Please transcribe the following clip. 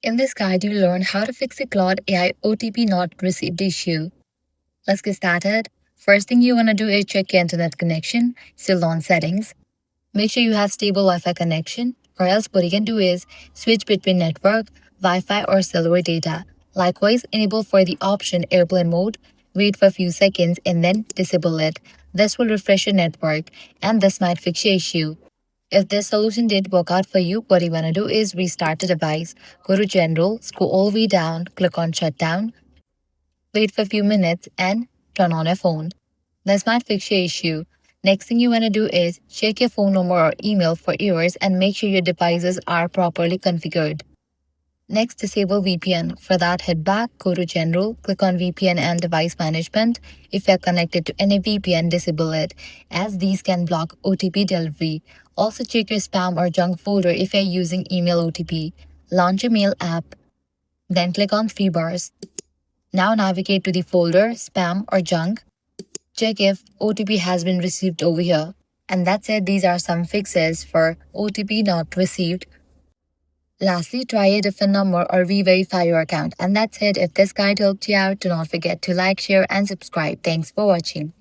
In this guide, you'll learn how to fix the Claude AI OTP not received issue. Let's get started. First thing you want to do is check your internet connection, still on settings. Make sure you have stable Wi-Fi connection, or else what you can do is switch between network, Wi-Fi or cellular data. Likewise, enable for the option airplane mode, wait for a few seconds and then disable it. This will refresh your network and this might fix your issue. If this solution didn't work out for you, what you want to do is restart the device. Go to General, scroll all the way down, click on Shutdown, wait for a few minutes, and turn on your phone. This might fix your issue. Next thing you want to do is check your phone number or email for errors and make sure your devices are properly configured. Next, disable VPN. For that, head back, go to General, click on VPN and Device Management. If you are connected to any VPN, disable it, as these can block OTP delivery. Also, check your spam or junk folder if you are using email OTP. Launch your mail app, then click on three bars. Now navigate to the folder, spam or junk. Check if OTP has been received over here. And that's it. These are some fixes for OTP not received. Lastly, try a different number or re-verify your account. And that's it. If this guide helped you out, do not forget to like, share, and subscribe. Thanks for watching.